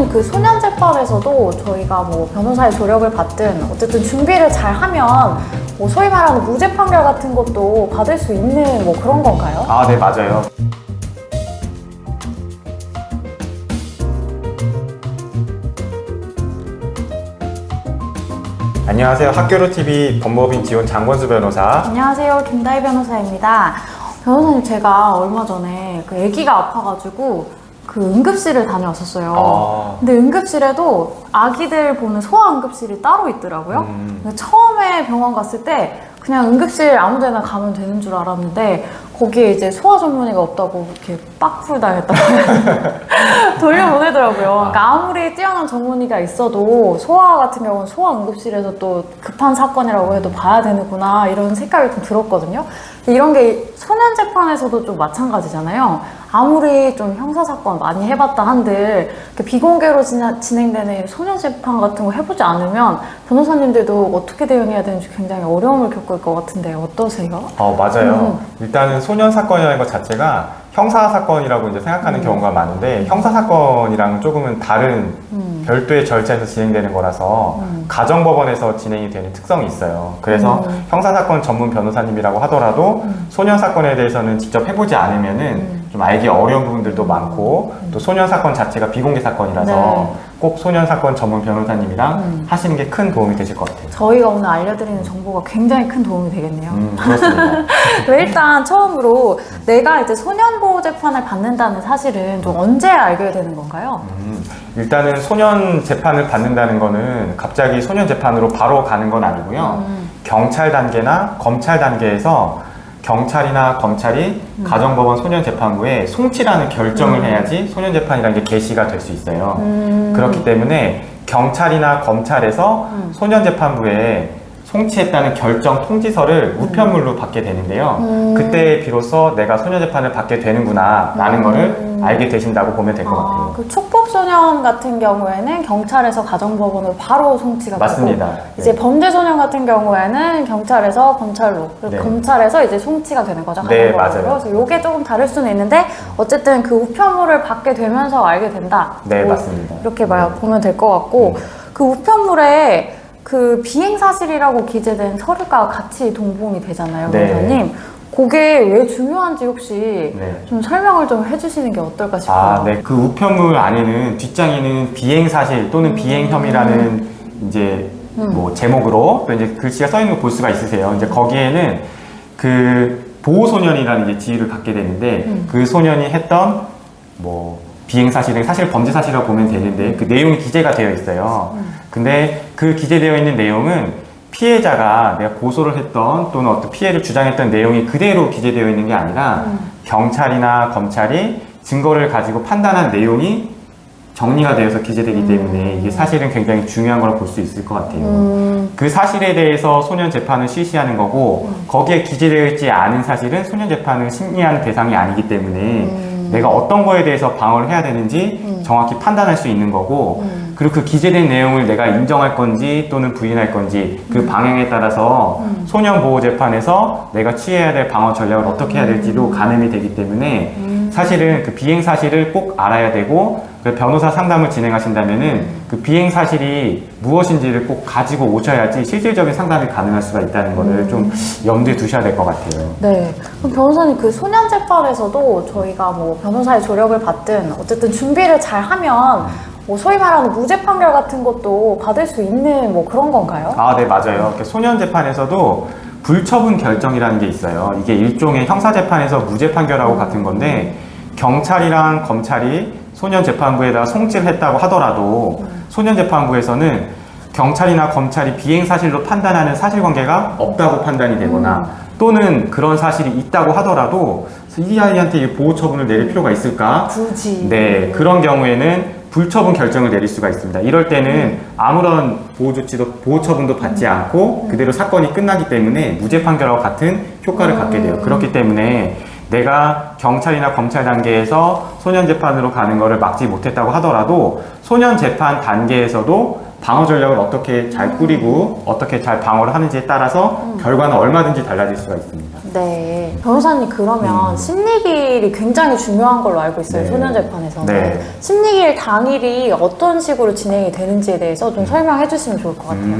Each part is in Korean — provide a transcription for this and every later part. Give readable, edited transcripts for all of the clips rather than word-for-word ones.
변호사님 그 소년 재판에서도 저희가 뭐 변호사의 조력을 받든 어쨌든 준비를 잘 하면 뭐 소위 말하는 무죄 판결 같은 것도 받을 수 있는 뭐 그런 건가요? 아, 네, 맞아요. 안녕하세요. 학교로TV 법무법인 지원 장권수 변호사. 안녕하세요. 김다희 변호사입니다. 변호사님, 제가 얼마 전에 그 아기가 아파가지고 그 응급실을 다녀왔었어요. 근데 응급실에도 아기들 보는 소아 응급실이 따로 있더라고요. 근데 처음에 병원 갔을 때 그냥 응급실 아무 데나 가면 되는 줄 알았는데 거기에 이제 소아 전문의가 없다고 이렇게 빡풀 당했다고 돌려보내더라고요. 그러니까 아무리 뛰어난 전문의가 있어도 소아 같은 경우는 소아 응급실에서 또 급한 사건이라고 해도 봐야 되는구나 이런 생각이 좀 들었거든요. 이런 게 소년 재판에서도 좀 마찬가지잖아요. 아무리 좀 형사사건 많이 해봤다 한들 비공개로 진행되는 소년 재판 같은 거 해보지 않으면 변호사님들도 어떻게 대응해야 되는지 굉장히 어려움을 겪을 것 같은데 어떠세요? 맞아요. 일단은 소년 사건이라는 것 자체가 형사 사건이라고 이제 생각하는 경우가 많은데 형사 사건이랑 조금은 다른 별도의 절차에서 진행되는 거라서 가정법원에서 진행이 되는 특성이 있어요. 그래서 형사 사건 전문 변호사님이라고 하더라도 소년 사건에 대해서는 직접 해보지 않으면은 좀 알기 어려운 부분들도 많고 또 소년 사건 자체가 비공개 사건이라서 꼭 소년 사건 전문 변호사님이랑 하시는 게 큰 도움이 되실 것 같아요. 저희가 오늘 알려드리는 정보가 굉장히 큰 도움이 되겠네요. 그렇습니다. 일단 처음으로 내가 이제 소년보호 재판을 받는다는 사실은 좀 언제 알게 되는 건가요? 일단은 소년 재판을 받는다는 거는 갑자기 소년 재판으로 바로 가는 건 아니고요. 경찰 단계나 검찰 단계에서 경찰이나 검찰이 가정법원 소년재판부에 송치라는 결정을 해야지 소년재판이라는 게 개시가 될 수 있어요. 그렇기 때문에 경찰이나 검찰에서 소년재판부에 송치했다는 결정 통지서를 우편물로 받게 되는데요. 그때 비로소 내가 소년재판을 받게 되는구나 라는 거를 알게 되신다고 보면 될 것 같아요. 그 촉법소년 같은 경우에는 경찰에서 가정법원으로 바로 송치가 맞습니다. 되고 이제 범죄소년 같은 경우에는 경찰에서 검찰로 그리고 검찰에서 이제 송치가 되는 거죠. 네, 가정법원으로. 맞아요. 그래서 이게 조금 다를 수는 있는데 어쨌든 그 우편물을 받게 되면서 알게 된다. 네, 뭐 맞습니다. 이렇게 보면 될 것 같고 그 우편물에 그 비행사실이라고 기재된 서류가 같이 동봉이 되잖아요, 변호사님. 그게 왜 중요한지 혹시 좀 설명을 좀 해주시는 게 어떨까 싶어요. 네. 그 우편물 안에는 뒷장에는 비행사실 또는 비행혐의라는 이제 뭐 제목으로 또 이제 글씨가 써 있는 거 볼 수가 있으세요. 이제 거기에는 그 보호소년이라는 이제 지위를 갖게 되는데 그 소년이 했던 뭐 비행사실은 사실 범죄사실이라고 보면 되는데 그 내용이 기재가 되어 있어요. 근데 그 기재되어 있는 내용은 피해자가 내가 고소를 했던 또는 어떤 피해를 주장했던 내용이 그대로 기재되어 있는 게 아니라 경찰이나 검찰이 증거를 가지고 판단한 내용이 정리가 되어서 기재되기 때문에 이게 사실은 굉장히 중요한 거라고 볼 수 있을 것 같아요. 그 사실에 대해서 소년 재판을 실시하는 거고 거기에 기재되어 있지 않은 사실은 소년 재판을 심리하는 대상이 아니기 때문에 내가 어떤 거에 대해서 방어를 해야 되는지 정확히 판단할 수 있는 거고 그리고 그 기재된 내용을 내가 인정할 건지 또는 부인할 건지 그 방향에 따라서 소년보호재판에서 내가 취해야 될 방어 전략을 어떻게 해야 될지도 가늠이 되기 때문에 사실은 그 비행사실을 꼭 알아야 되고 그 변호사 상담을 진행하신다면은 그 비행사실이 무엇인지를 꼭 가지고 오셔야지 실질적인 상담이 가능할 수가 있다는 거를 좀 염두에 두셔야 될 것 같아요. 네. 그럼 변호사님 그 소년 재판에서도 저희가 뭐 변호사의 조력을 받든 어쨌든 준비를 잘 하면 뭐 소위 말하는 무죄 판결 같은 것도 받을 수 있는 뭐 그런 건가요? 네, 맞아요. 소년 재판에서도 불처분 결정이라는 게 있어요. 이게 일종의 형사재판에서 무죄 판결하고 같은 건데 경찰이랑 검찰이 소년재판부에다가 송치를 했다고 하더라도 소년재판부에서는 경찰이나 검찰이 비행사실로 판단하는 사실관계가 없다고 판단이 되거나 또는 그런 사실이 있다고 하더라도 이 아이한테 보호처분을 내릴 필요가 있을까? 굳이. 네, 그런 경우에는 불처분 결정을 내릴 수가 있습니다. 이럴 때는 아무런 보호처분도 받지 않고 그대로 사건이 끝나기 때문에 무죄 판결하고 같은 효과를 갖게 돼요. 그렇기 때문에 내가 경찰이나 검찰 단계에서 소년재판으로 가는 거를 막지 못했다고 하더라도 소년재판 단계에서도 방어 전략을 어떻게 잘 꾸리고 어떻게 잘 방어를 하는지에 따라서 결과는 얼마든지 달라질 수가 있습니다. 네. 변호사님 그러면 심리기일이 굉장히 중요한 걸로 알고 있어요. 네. 소년재판에서는. 네. 심리기일 당일이 어떤 식으로 진행이 되는지에 대해서 좀 설명해 주시면 좋을 것 같아요.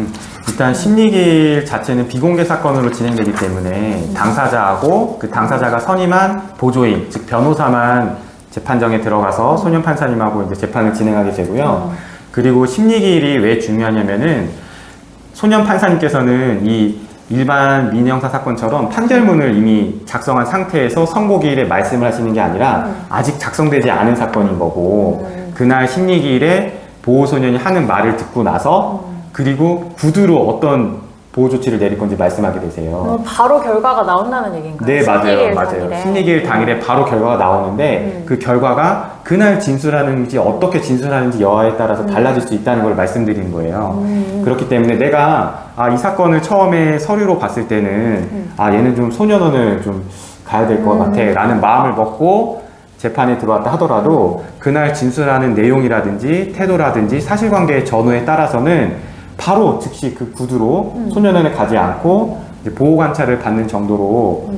일단 심리기일 자체는 비공개 사건으로 진행되기 때문에 당사자하고 그 당사자가 선임한 보조인, 즉 변호사만 재판정에 들어가서 소년 판사님하고 이제 재판을 진행하게 되고요. 그리고 심리기일이 왜 중요하냐면은 소년 판사님께서는 이 일반 민형사 사건처럼 판결문을 이미 작성한 상태에서 선고기일에 말씀을 하시는 게 아니라 아직 작성되지 않은 사건인 거고 그날 심리기일에 보호소년이 하는 말을 듣고 나서 그리고 구두로 어떤 보호 조치를 내릴 건지 말씀하게 되세요. 바로 결과가 나온다는 얘기인가요? 네, 심리기일 맞아요. 당일에. 심리기일 당일에 바로 결과가 나오는데 그 결과가 그날 진술하는지 어떻게 진술하는지 여하에 따라서 달라질 수 있다는 걸 말씀드리는 거예요. 그렇기 때문에 내가 이 사건을 처음에 서류로 봤을 때는 얘는 좀 소년원을 좀 가야 될 것 같아 라는 마음을 먹고 재판에 들어왔다 하더라도 그날 진술하는 내용이라든지 태도라든지 사실관계의 전후에 따라서는 바로 즉시 그 구두로 소년원에 가지 않고 이제 보호 관찰을 받는 정도로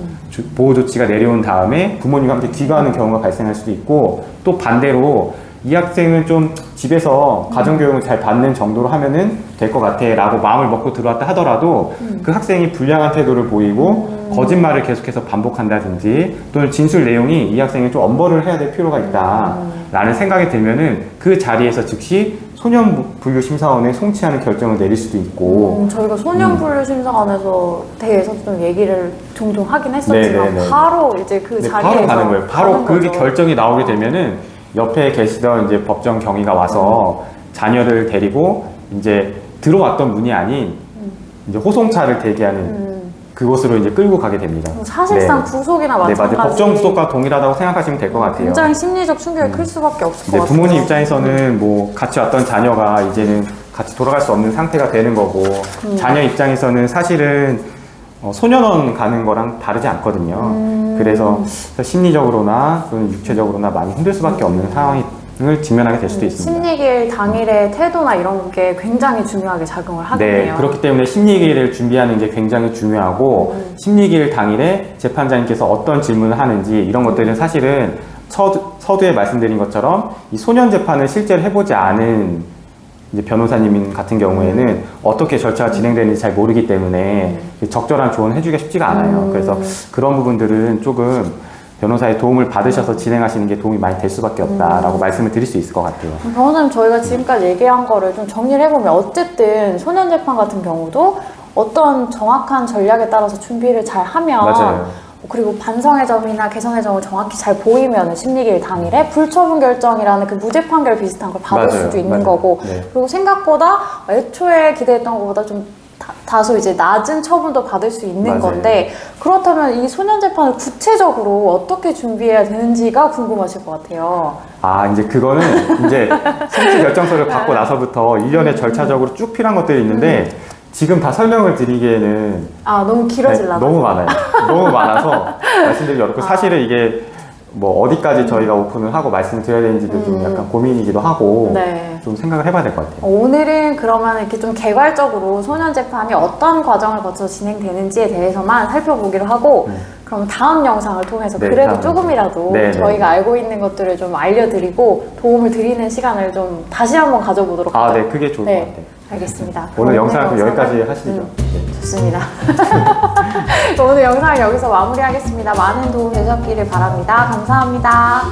보호 조치가 내려온 다음에 부모님과 함께 귀가하는 경우가 발생할 수도 있고 또 반대로 이 학생은 좀 집에서 가정교육을 잘 받는 정도로 하면은 될 것 같아 라고 마음을 먹고 들어왔다 하더라도 그 학생이 불량한 태도를 보이고 거짓말을 계속해서 반복한다든지 또는 진술 내용이 이 학생이 좀 엄벌을 해야 될 필요가 있다 라는 생각이 들면은 그 자리에서 즉시 소년분류심사원에 송치하는 결정을 내릴 수도 있고 저희가 소년분류심사관에서 대해서 좀 얘기를 종종 하긴 했었지만 네네네. 바로 이제 그 네, 자리에서 바로 가는 거예요. 바로 가는 그게 거죠. 결정이 나오게 되면은 옆에 계시던 이제 법정 경위가 와서 자녀를 데리고 이제 들어왔던 분이 아닌 이제 호송차를 대기하는 그곳으로 이제 끌고 가게 됩니다. 사실상 구속이나 네, 마찬가지. 맞아요. 법정 구속과 동일하다고 생각하시면 될 것 같아요. 굉장히 심리적 충격이 클 수밖에 없을 것 네, 같아요. 부모님 입장에서는 뭐 같이 왔던 자녀가 이제는 같이 돌아갈 수 없는 상태가 되는 거고 자녀 입장에서는 사실은 소년원 가는 거랑 다르지 않거든요. 그래서 심리적으로나 또는 육체적으로나 많이 힘들 수밖에 없는 상황을 직면하게 될 수도 있습니다. 심리기일 당일의 태도나 이런 게 굉장히 중요하게 작용을 네, 하겠네요. 그렇기 때문에 심리기일을 준비하는 게 굉장히 중요하고 심리기일 당일에 재판장님께서 어떤 질문을 하는지 이런 것들은 사실은 서두에 말씀드린 것처럼 이 소년 재판을 실제로 해보지 않은 이제 변호사님 같은 경우에는 어떻게 절차가 진행되는지 잘 모르기 때문에 적절한 조언을 해주기가 쉽지가 않아요. 그래서 그런 부분들은 조금 변호사의 도움을 받으셔서 진행하시는 게 도움이 많이 될 수밖에 없다라고 말씀을 드릴 수 있을 것 같아요. 변호사님 저희가 지금까지 얘기한 거를 좀 정리를 해보면 어쨌든 소년재판 같은 경우도 어떤 정확한 전략에 따라서 준비를 잘 하면 맞아요. 그리고 반성의 점이나 개선의 점을 정확히 잘 보이면 심리기일 당일에 불처분 결정이라는 그 무죄 판결 비슷한 걸 받을 맞아요. 수도 있는 맞아요. 거고 네. 그리고 생각보다 애초에 기대했던 것보다 좀 다소 이제 낮은 처분도 받을 수 있는 맞아요. 건데 그렇다면 이 소년 재판을 구체적으로 어떻게 준비해야 되는지가 궁금하실 것 같아요. 이제 그거는 이제 송치 결정서를 받고 나서부터 일련의 절차적으로 쭉 필요한 것들이 있는데 지금 다 설명을 드리기에는 너무 길어질라나? 너무 많아요. 너무 많아서 말씀드리기 어렵고 사실은 이게 뭐 어디까지 저희가 오픈을 하고 말씀드려야 되는지도 좀 약간 고민이기도 하고 네. 좀 생각을 해봐야 될 것 같아요. 오늘은 그러면 이렇게 좀 개괄적으로 소년 재판이 어떤 과정을 거쳐서 진행되는지에 대해서만 살펴보기로 하고 그럼 다음 영상을 통해서 네, 그래도 다음 조금이라도 네, 저희가 알고 있는 것들을 좀 알려드리고 도움을 드리는 시간을 좀 다시 한번 가져보도록 하죠. 네, 그게 좋을 것 같아요. 알겠습니다. 오늘 그럼 영상은 여기까지 영상은- 하시죠. 네. 좋습니다. 오늘 영상을 여기서 마무리하겠습니다. 많은 도움 되셨기를 바랍니다. 감사합니다.